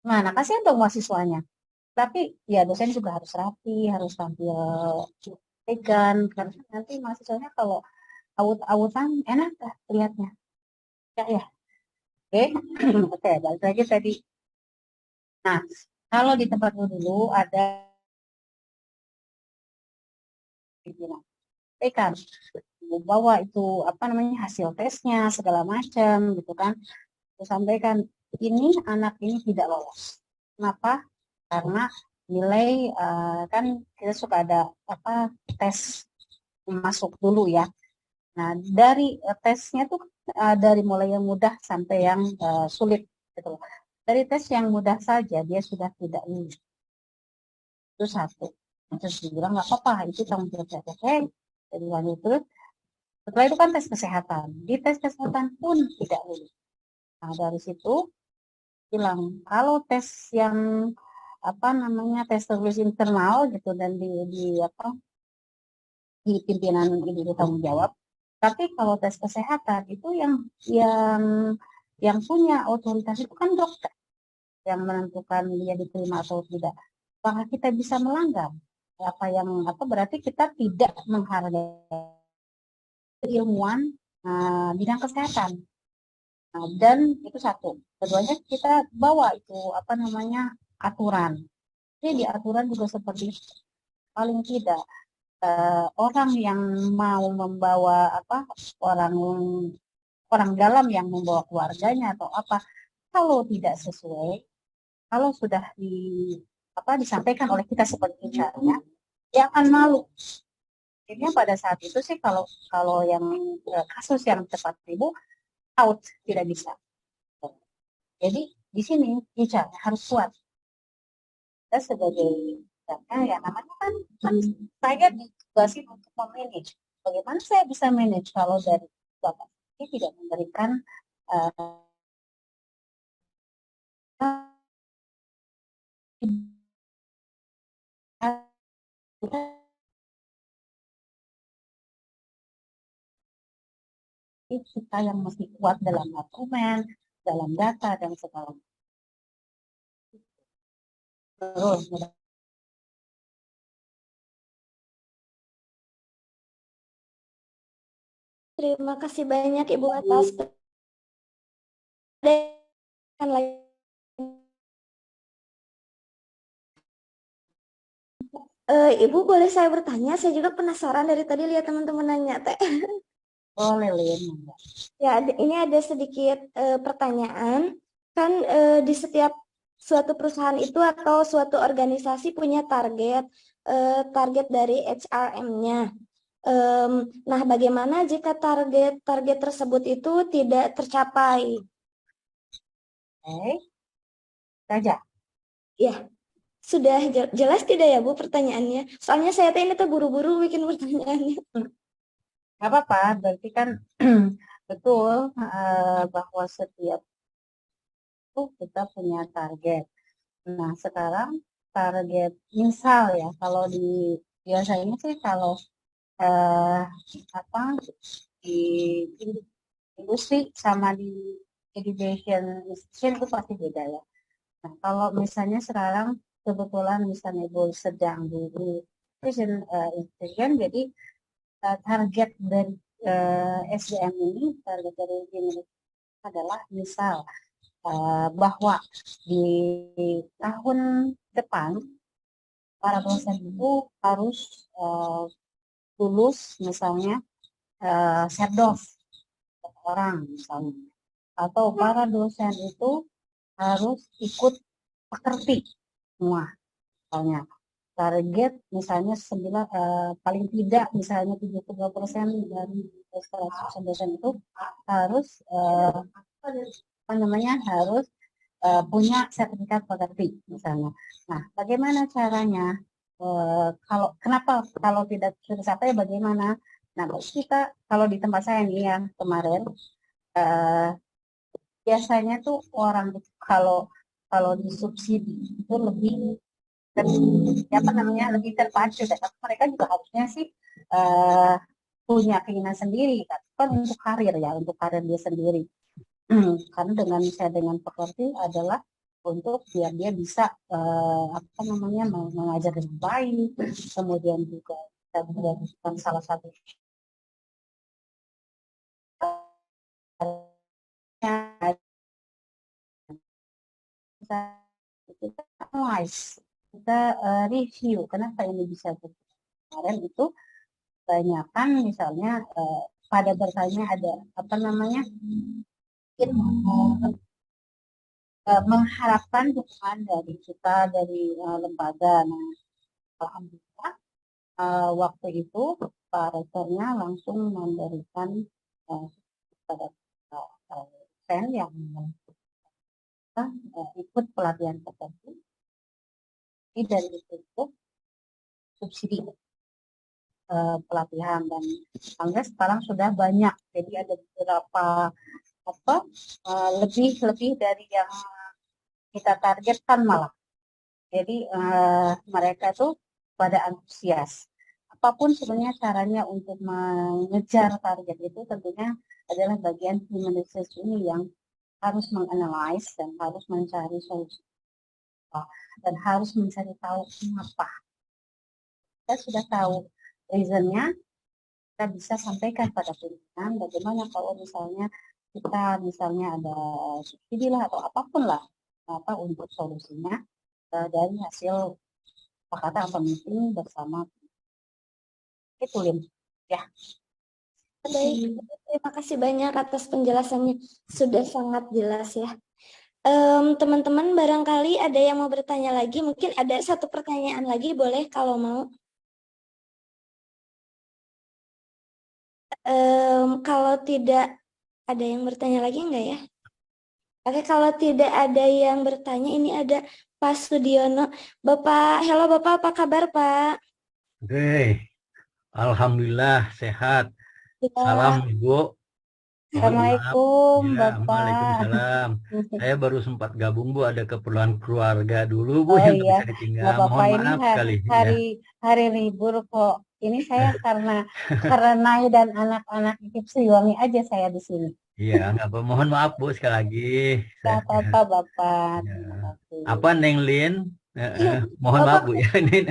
mana kasihan dong mahasiswanya. Tapi ya dosen juga harus rapi, harus tampil elegan, karena nanti mahasiswanya kalau awut-awutan enak lah lihatnya. Ya ya. Oke, oke, balik lagi tadi. Nah, kalau di tempat dulu ada pimpinan, kan bawa itu apa namanya hasil tesnya segala macam gitu kan. Terus sampaikan ini anak ini tidak lolos. Kenapa? Karena nilai kan kita suka ada apa tes masuk dulu ya. Nah, dari tesnya tuh dari mulai yang mudah sampai yang sulit gitu loh. Dari tes yang mudah saja dia sudah tidak lulus. Itu satu. Terus dibilang nggak apa-apa, itu tanggung jawab saya. Oke, jadi lanjut terus. Setelah itu kan tes kesehatan. Di tes kesehatan pun tidak lulus. Nah, dari situ bilang kalau tes yang apa namanya tes tertulis internal gitu dan di apa di pimpinan ini ditanggung jawab. Tapi kalau tes kesehatan itu yang punya otoritas itu kan dokter yang menentukan dia diterima atau tidak. Apakah kita bisa melanggar apa berarti kita tidak menghargai ilmuwan bidang kesehatan. Nah, dan itu satu. Keduanya kita bawa itu apa namanya aturan. Jadi di aturan juga seperti paling tidak orang yang mau membawa apa orang orang dalam yang membawa keluarganya atau apa kalau tidak sesuai kalau sudah disampaikan oleh kita seperti caranya dia akan malu. Akhirnya pada saat itu sih kalau yang kasus yang tepat ibu out tidak bisa. Jadi di sini bicara harus kuat. Kita sebagai ya namanya kan saya ditugasi untuk memanage. Bagaimana saya bisa manage kalau dari bapak ini tidak memberikan kita yang mesti kuat dalam argumen, dalam data dan segala macam. Terus Terima kasih banyak Ibu atas penjelasan lagi. Ibu boleh saya bertanya? Saya juga penasaran dari tadi lihat teman-teman nanya teh. boleh Lin. Ya, ini ada sedikit pertanyaan. Kan di setiap suatu perusahaan itu atau suatu organisasi punya target dari HRM-nya. Nah, bagaimana jika target tersebut itu tidak tercapai? Oke, saja. Ya, sudah jelas tidak ya Bu pertanyaannya? Soalnya saya ini tuh buru-buru bikin pertanyaannya. Gak apa-apa, berarti kan betul bahwa setiap itu kita punya target. Nah, sekarang target misal ya, kalau biasanya sih kalau apa di industri sama di education institution itu pasti beda ya. Nah, kalau misalnya sekarang kebetulan misalnya Ibu sedang di education institution, jadi target dari SDM ini, target dari ini adalah misal bahwa di tahun depan para dosen itu harus lulus misalnya Serdov orang misalnya, atau para dosen itu harus ikut pekerti semua misalnya, target misalnya paling tidak misalnya 72% dari 100% dosen itu harus harus punya sertifikat pekerti misalnya. Nah, bagaimana caranya? Kalau tidak tercapai bagaimana? Nah, kita kalau di tempat saya nih yang kemarin biasanya tuh orang kalau disubsidi itu lebih lebih terpacu, dan mereka juga harusnya sih punya keinginan sendiri kan untuk karir dia sendiri. Karena dengan pekerti adalah untuk biar dia bisa mengajar dengan baik, kemudian juga kita menjadikan salah satu kita analyze, kita review kenapa ini bisa begitu. Kemarin itu kebanyakan misalnya pada bertanya ada mengharapkan dukungan dari kita, dari lembaga. Nah, alhamdulillah waktu itu Pak Rektornya langsung memberikan pada dosen yang ikut pelatihan tertentu. Ini dari itu subsidi pelatihan, dan alhamdulillah sekarang sudah banyak. Jadi ada beberapa lebih dari yang kita targetkan malah. Jadi mereka tuh pada antusias. Apapun sebenarnya caranya untuk mengejar target itu tentunya adalah bagian human research ini yang harus menganalisis dan harus mencari solusi dan harus mencari tahu kenapa. Kita sudah tahu reasonnya, kita bisa sampaikan pada pimpinan bagaimana kalau misalnya kita ada subsidi lah atau apapun lah untuk solusinya dari hasil kesepakatan atau meeting bersama. Itu Lin ya. Baik, terima kasih banyak atas penjelasannya, sudah sangat jelas ya. Teman-teman barangkali ada yang mau bertanya lagi, mungkin ada satu pertanyaan lagi, boleh kalau mau. Kalau tidak ada yang bertanya lagi enggak ya? Oke, kalau tidak ada yang bertanya, ini ada Pak Sudiono. Hello Bapak, apa kabar Pak? Oke, alhamdulillah sehat. Ya. Salam Ibu. Assalamualaikum Ya, Bapak. Waalaikumsalam. Saya baru sempat gabung Bu, ada keperluan keluarga dulu Bu Oh yang iya, bisa ditinggal. nggak apa-apa, Mohon ini maaf sekali. hari libur kok. Ini saya karena Nai dan anak-anak Siwangi aja saya di sini. Iya, nggak apa. Mohon maaf Bu sekali lagi. Nggak apa-apa Bapak. Ya. Terima kasih. Apa Neng Lin? Mohon maaf Bu ya ini.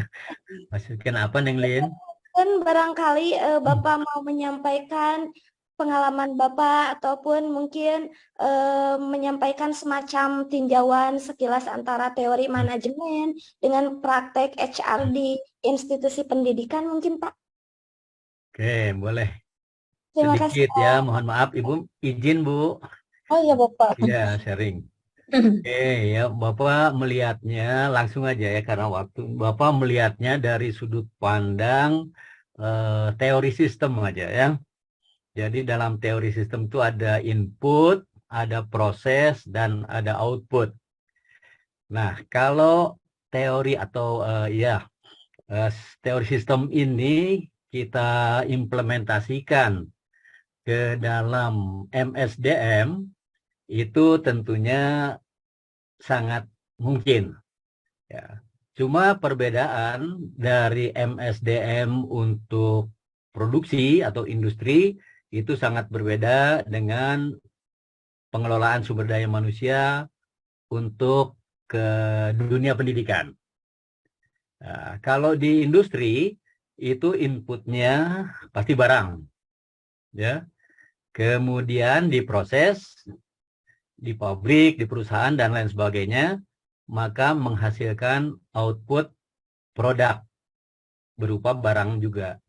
Maksudkan apa Neng Lin? Kan barangkali Bapak mau menyampaikan pengalaman Bapak ataupun mungkin menyampaikan semacam tinjauan sekilas antara teori manajemen dengan praktek HR di institusi pendidikan mungkin Pak. Oke, boleh. Terima Sedikit kasih. ya, mohon maaf Ibu, izin Bu. Oh iya Bapak. Iya, sharing. Oke ya, Bapak melihatnya langsung aja ya, karena waktu Bapak melihatnya dari sudut pandang teori sistem aja ya. Jadi dalam teori sistem itu ada input, ada proses, dan ada output. Nah, kalau teori atau teori sistem ini kita implementasikan ke dalam MSDM, itu tentunya sangat mungkin. Ya. Cuma perbedaan dari MSDM untuk produksi atau industri itu sangat berbeda dengan pengelolaan sumber daya manusia untuk ke dunia pendidikan. Nah, kalau di industri itu inputnya pasti barang, ya. Kemudian diproses di pabrik, di perusahaan dan lain sebagainya, maka menghasilkan output produk berupa barang juga.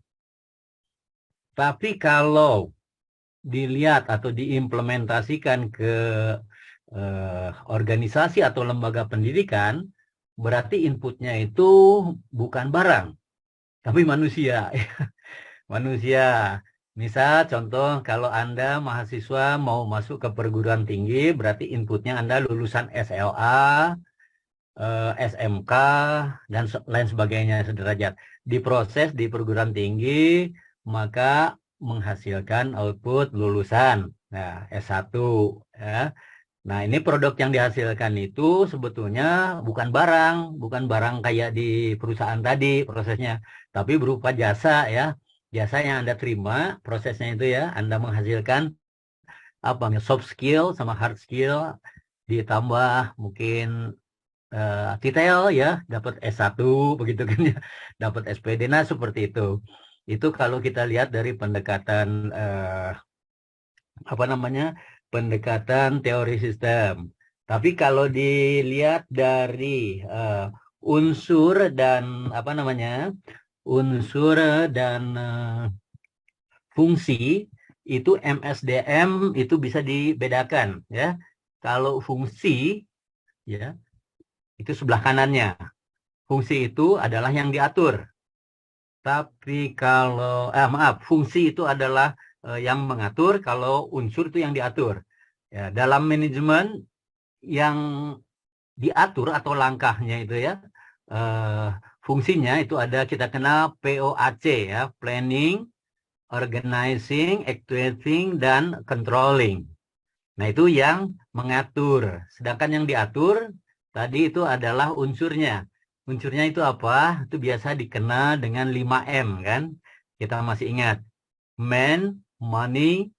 Tapi kalau dilihat atau diimplementasikan ke organisasi atau lembaga pendidikan, berarti inputnya itu bukan barang, tapi manusia. Manusia. Misal contoh kalau Anda mahasiswa mau masuk ke perguruan tinggi, berarti inputnya Anda lulusan SLA, SMK, dan lain sebagainya sederajat. Diproses di perguruan tinggi, maka menghasilkan output lulusan. Nah, S1. Ya. Nah, ini produk yang dihasilkan itu sebetulnya bukan barang kayak di perusahaan tadi prosesnya, tapi berupa jasa ya. Jasa yang Anda terima, prosesnya itu ya, Anda menghasilkan apa soft skill sama hard skill, ditambah mungkin detail ya, dapat S1 begitu kan ya, dapat SPD, nah seperti itu. Itu kalau kita lihat dari pendekatan apa namanya, pendekatan teori sistem. Tapi kalau dilihat dari unsur dan apa namanya, unsur dan fungsi, itu MSDM itu bisa dibedakan ya. Kalau fungsi ya itu sebelah kanannya. Fungsi itu adalah yang diatur. Tapi kalau fungsi itu adalah yang mengatur, kalau unsur itu yang diatur. Ya, dalam manajemen yang diatur atau langkahnya itu ya, fungsinya itu ada kita kenal POAC ya, planning, organizing, actuating, dan controlling. Nah, itu yang mengatur. Sedangkan yang diatur tadi itu adalah unsurnya. Unsurnya itu apa? Itu biasa dikenal dengan 5M kan? Kita masih ingat. Man, money,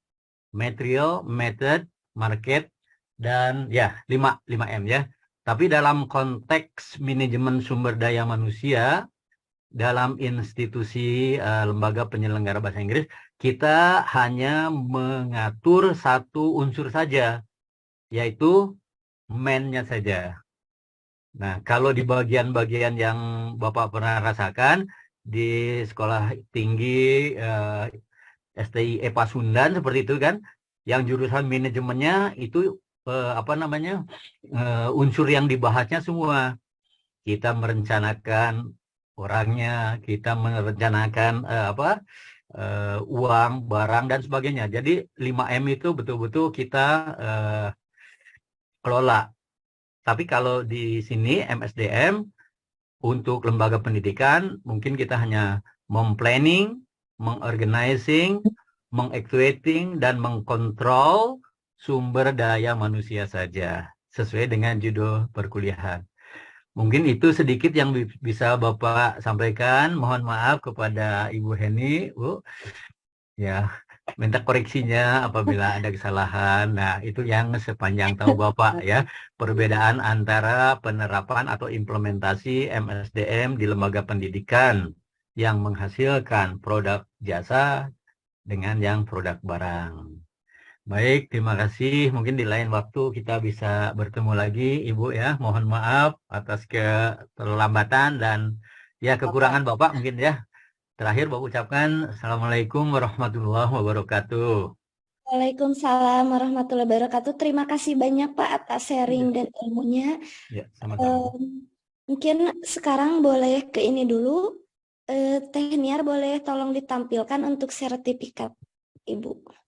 material, method, market, dan ya 5M ya. Tapi dalam konteks manajemen sumber daya manusia, dalam institusi lembaga penyelenggara bahasa Inggris, kita hanya mengatur satu unsur saja, yaitu man-nya saja. Nah, kalau di bagian-bagian yang Bapak pernah rasakan di sekolah tinggi STI Pasundan seperti itu kan, yang jurusan manajemennya itu apa namanya, unsur yang dibahasnya semua. Kita merencanakan orangnya, kita merencanakan uang, barang, dan sebagainya. Jadi 5M itu betul-betul kita kelola. Tapi kalau di sini MSDM untuk lembaga pendidikan, mungkin kita hanya memplanning, mengorganizing, mengactuating, dan mengkontrol sumber daya manusia saja, sesuai dengan judul perkuliahan. Mungkin itu sedikit yang bisa Bapak sampaikan. Mohon maaf kepada Ibu Heni, Bu. Ya, minta koreksinya apabila ada kesalahan. Nah, itu yang sepanjang tahu Bapak ya, perbedaan antara penerapan atau implementasi MSDM di lembaga pendidikan yang menghasilkan produk jasa dengan yang produk barang. Baik, terima kasih. Mungkin di lain waktu kita bisa bertemu lagi, Ibu ya. Mohon maaf atas keterlambatan dan ya kekurangan Bapak mungkin ya. Terakhir Bapak ucapkan Assalamualaikum warahmatullahi wabarakatuh. Waalaikumsalam warahmatullahi wabarakatuh. Terima kasih banyak Pak atas sharing dan ilmunya. Ya, sama-sama. Mungkin sekarang boleh ke ini dulu. Teh Niar boleh tolong ditampilkan untuk sertifikat Ibu.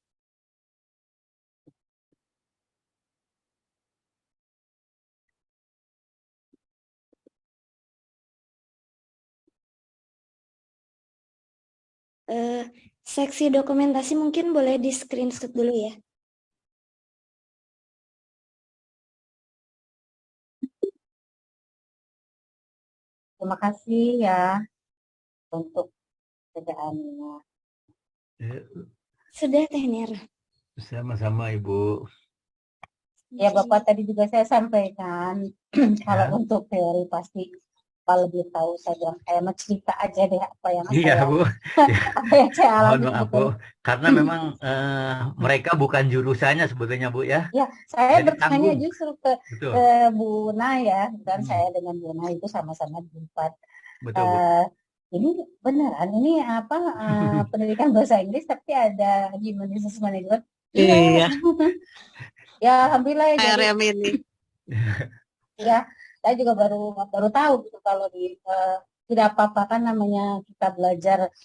Seksi dokumentasi mungkin boleh di screenshot dulu ya. Terima kasih ya untuk kerjaannya. Sudah Teh Niar. Sama-sama Ibu. Ya Bapak tadi juga saya sampaikan kalau untuk teori pasti Pak lebih tahu. Saya bilang kayak cerita aja deh apa yang Iya Bu. apa yang saya alami. Mohon maaf Bu, karena memang mereka bukan jurusannya sebetulnya Bu ya. Ya, saya Jadi bertanya tanggung. justru ke Betul. Bu Na ya, dan saya dengan Bu Na itu sama-sama di Unpad. Betul Bu. Ini beneran ini apa pendidikan bahasa Inggris tapi ada Human Resource Management. Iya. Ya alhamdulillah ya. KRM ini. Ya Saya juga baru tahu gitu kalau tidak apa-apa kan namanya kita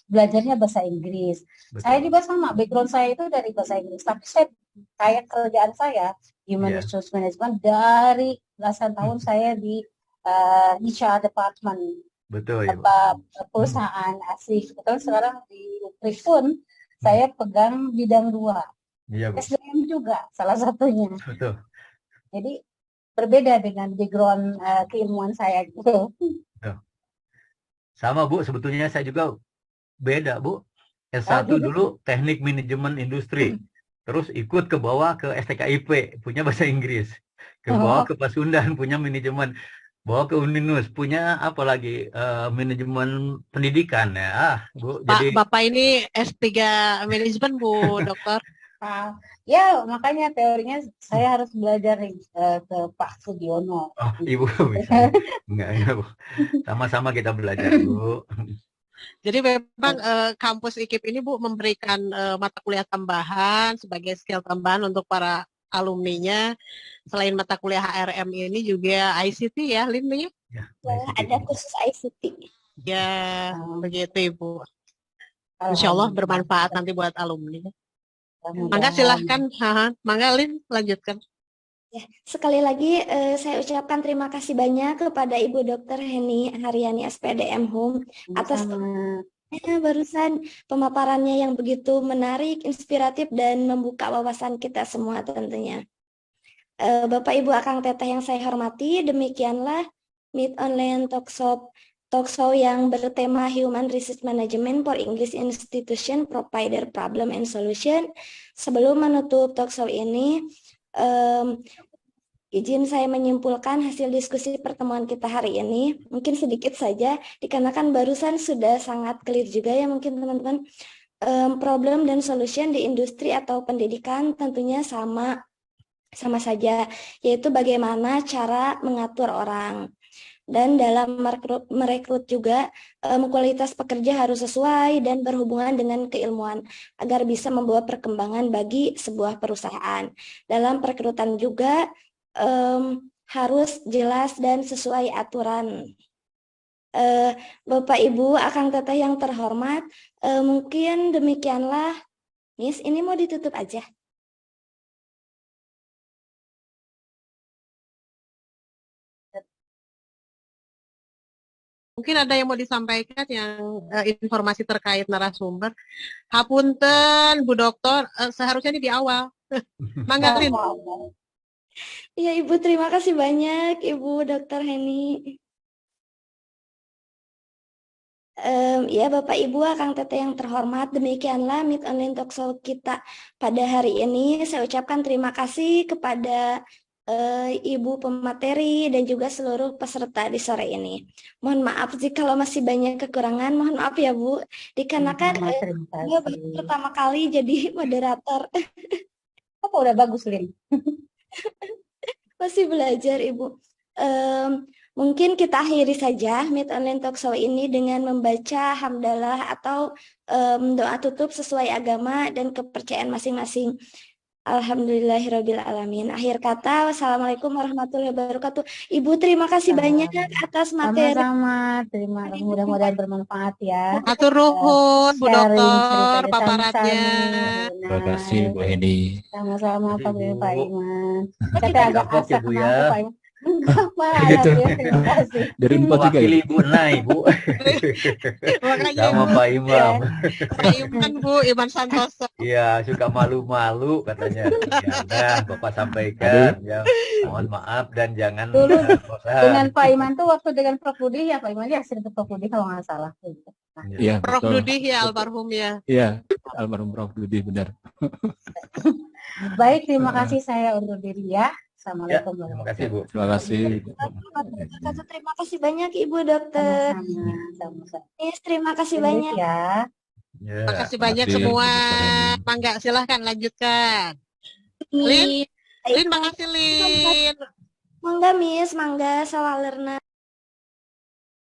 belajarnya bahasa Inggris. Saya juga sama, background saya itu dari bahasa Inggris, tapi kayak kerjaan saya Human Resource Management dari belasan tahun saya di HR Department. Betul ya. Perusahaan asing. Betul, sekarang di Upris pun saya pegang bidang 2. Iya, Bu. SDM juga salah satunya. Betul. Jadi berbeda dengan background keilmuan saya gitu. Sama Bu, sebetulnya saya juga beda Bu. S1 dulu teknik manajemen industri. Terus ikut ke bawah ke STKIP, punya bahasa Inggris. Ke bawah ke Pasundan, punya manajemen. Bawa ke Uninus, punya apa lagi? Manajemen pendidikan ya. Bu, jadi Bapak ini S3 manajemen Bu, Dokter. Ya, makanya teorinya saya harus belajar ke Pak Sugiono. Oh, Ibu bisa. Enggak, Bu. Sama-sama kita belajar, Bu. Jadi memang kampus IKIP ini Bu memberikan mata kuliah tambahan sebagai skill tambahan untuk para alumninya. Selain mata kuliah HRM ini juga ICT ya, Lin ya? Ya, Ada khusus ICT. Ya, begitu Ibu. Insya Allah bermanfaat nanti buat alumni. Mangga silahkan, Mangga Lin lanjutkan. Ya, sekali lagi saya ucapkan terima kasih banyak kepada Ibu Dr. Heni Haryani SPDM Hum atas barusan pemaparannya yang begitu menarik, inspiratif dan membuka wawasan kita semua tentunya. Bapak Ibu Akang Teteh yang saya hormati, demikianlah Meet Online Talkshow yang bertema Human Resource Management for English Institution Provider Problem and Solution. Sebelum menutup talkshow ini, izin saya menyimpulkan hasil diskusi pertemuan kita hari ini. Mungkin sedikit saja, dikarenakan barusan sudah sangat clear juga ya mungkin teman-teman. Problem dan solution di industri atau pendidikan tentunya sama saja, yaitu bagaimana cara mengatur orang. Dan dalam merekrut juga kualitas pekerja harus sesuai dan berhubungan dengan keilmuan agar bisa membawa perkembangan bagi sebuah perusahaan. Dalam perekrutan juga harus jelas dan sesuai aturan. Bapak Ibu Akang Teteh yang terhormat, mungkin demikianlah. Miss, ini mau ditutup aja. Mungkin ada yang mau disampaikan yang informasi terkait narasumber. Hapunten, Bu Dokter, seharusnya ini di awal. Mangga Lin. Iya Ibu, terima kasih banyak Ibu Dr. Heni. Ya Bapak Ibu Akang Teteh yang terhormat, demikianlah Meet Online Talkshow kita pada hari ini. Saya ucapkan terima kasih kepada Ibu pemateri dan juga seluruh peserta di sore ini. Mohon maaf jika masih banyak kekurangan, mohon maaf ya Bu, dikarenakan saya baru pertama kali jadi moderator. Apa udah bagus, Lin? Masih belajar Ibu. Mungkin kita akhiri saja Meet Online Talkshow ini dengan membaca hamdalah atau doa tutup sesuai agama dan kepercayaan masing-masing. Alhamdulillahirabbil alamin. Akhir kata, wassalamualaikum warahmatullahi wabarakatuh. Ibu terima kasih banyak atas materi. Sama-sama, mudah-mudahan bermanfaat ya. Atur nuhun Bu Dokter paparannya. Terima kasih Bu Heni. Sama-sama Pak Iman. Kita agak asa Bu ya. Enggak Pak, Gitu. terima kasih. Dari Unpad juga ya? Wakili Bu Nai, Bu. Sama Pak Imam. Pak Iman Bu, Iman Santoso. Iya, suka malu-malu katanya. Ya udah, Bapak sampaikan. Ya, mohon maaf dan jangan Dulu bosan. dengan Pak Iman tuh waktu dengan Prof. Budi ya Pak Iman ya sering ke Prof. Budi kalau nggak salah. Iya, Prof. betul. Dudi ya almarhum ya. Iya, almarhum Prof. Dudi benar. Baik, terima kasih saya undur diri ya. Ya, Assalamualaikum terima kasih Bu. Terima kasih. Terima kasih banyak Ibu Dokter. Sama-sama. Yes, terima kasih Lanjut banyak. ya. Ya. Terima kasih banyak kasih, semua. Bu Dr. Heni. Mangga silahkan lanjutkan. Lin, makasih Lin. Mangga Miss, mangga sawalerna.